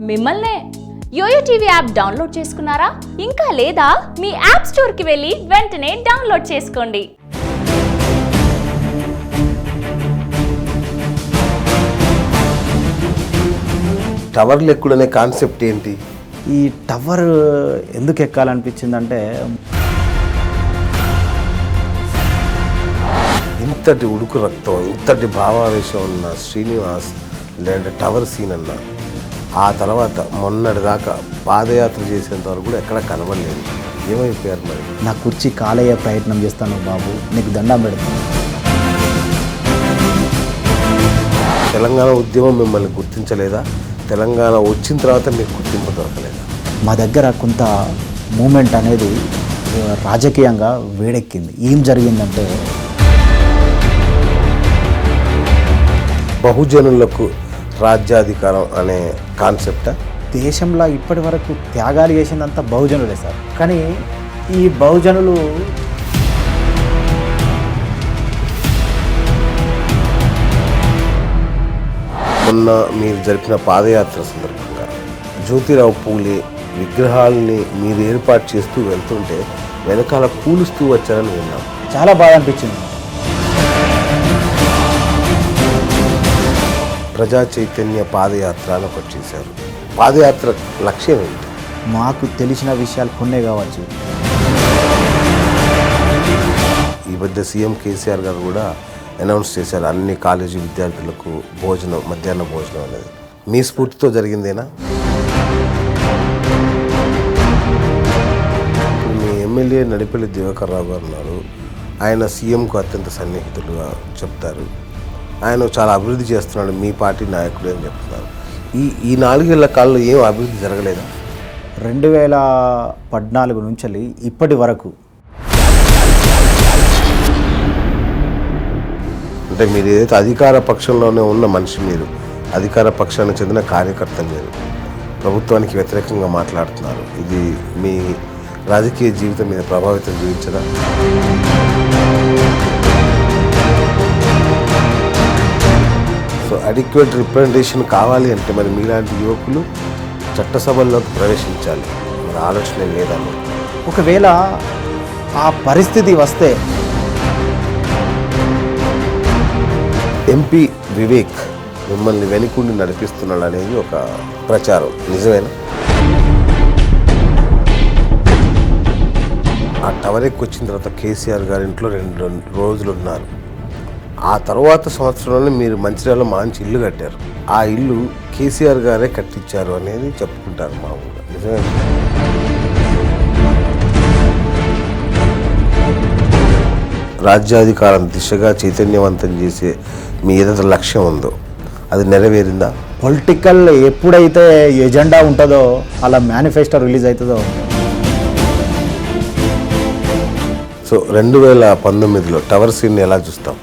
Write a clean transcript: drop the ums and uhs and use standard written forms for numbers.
మిమ్మల్నే. Yo-yo TV app download చేసుకున్నారా? ఇంకా లేదా? మీ యాప్ స్టోర్కి వెళ్ళి వెంటనే డౌన్లోడ్ చేసుకోండి. టవర్లు ఎక్కుడనే కాన్సెప్ట్ ఏంటి? ఈ టవర్ ఎందుకు ఎక్కాలనిపించిందంటే, ఇంతటి ఉడుకు రక్తం, ఇంతటి భావావేశం ఉన్న శ్రీనివాస్ లేదంటే టవర్ సీన్ అన్న ఆ తర్వాత మొన్నటి దాకా పాదయాత్ర చేసేంత వరకు కూడా ఎక్కడ కనబడలేదు. ఏమైపోయారు మరి? నా కుర్చీ కాలయ్యే ప్రయత్నం చేస్తాను బాబు, నీకు దండం పెడతాను. తెలంగాణ ఉద్యమం మిమ్మల్ని గుర్తించలేదా? తెలంగాణ వచ్చిన తర్వాత మీకు గుర్తింపు దొరకలేదా? మా దగ్గర కొంత మూమెంట్ అనేది రాజకీయంగా వేడెక్కింది. ఏం జరిగిందంటే, బహుజనులకు రాజ్యాధికారం అనే కాన్సెప్టా? దేశంలో ఇప్పటి వరకు త్యాగాలు చేసిందంతా బహుజనులే సార్. కానీ ఈ బహుజనులు మొన్న మీరు జరిపిన పాదయాత్ర సందర్భంగా జ్యోతిరావు పూలే విగ్రహాలని మీరు ఏర్పాటు చేస్తూ వెళ్తుంటే వెనకాల కూలుస్తూ వచ్చారని విన్నాం. చాలా బాగా అనిపించింది. ప్రజా చైతన్య పాదయాత్ర అని ఒకటి చేశారు. పాదయాత్ర లక్ష్యం ఏంటి? మాకు తెలిసిన విషయాలు కొన్నే కావచ్చు. ఈ మధ్య సీఎం కేసీఆర్ గారు కూడా అనౌన్స్ చేశారు అన్ని కాలేజీ విద్యార్థులకు భోజనం, మధ్యాహ్న భోజనం అనేది. మీ స్ఫూర్తితో జరిగిందేనా? మీ ఎమ్మెల్యే నడిపల్లి దివాకర్ రావు గారు ఉన్నారు. ఆయన సీఎంకు అత్యంత సన్నిహితులుగా చెప్తారు. ఆయన చాలా అభివృద్ధి చేస్తున్నాడు, మీ పార్టీ నాయకుడు అని చెప్తున్నారు. ఈ 4 ఏళ్ల కాలంలో ఏం అభివృద్ధి జరగలేదా? 2014 నుంచి ఇప్పటి వరకు అంటే మీరు ఏదైతే అధికార పక్షంలోనే ఉన్న మనిషి, మీరు అధికార పక్షానికి చెందిన కార్యకర్త, మీరు ప్రభుత్వానికి వ్యతిరేకంగా మాట్లాడుతున్నారు. ఇది మీ రాజకీయ జీవితం మీద ప్రభావితం చూపించదా? సో అడిక్వేట్ రిప్రజెంటేషన్ కావాలి అంటే మరి మీలాంటి యువకులు చట్టసభల్లోకి ప్రవేశించాలి. మరి ఆలోచన లేదా? ఒకవేళ ఆ పరిస్థితి వస్తే ఎంపీ వివేక్ మిమ్మల్ని వెనుకుండి నడిపిస్తున్నాడు అనేది ఒక ప్రచారం, నిజమేనా? ఆ టవర్ ఎక్కి వచ్చిన తర్వాత కేసీఆర్ గారి ఇంట్లో 2 రోజులు ఉన్నారు. ఆ తర్వాత సంవత్సరంలోనే మీరు మంచిర్యాలలో మంచి ఇల్లు కట్టారు. ఆ ఇల్లు కేసీఆర్ గారే కట్టించారు అనేది చెప్పుకుంటారు మామూలుగా, నిజమేనా? రాజ్యాధికారం దిశగా చైతన్యవంతం చేసే మీ ఏదైతే లక్ష్యం ఉందో అది నెరవేరిందా? పొలిటికల్ ఎప్పుడైతే ఎజెండా ఉంటుందో అలా మేనిఫెస్టో రిలీజ్ అవుతుందో. సో 2019లో టవర్ సీన్ని ఎలా చూస్తాం?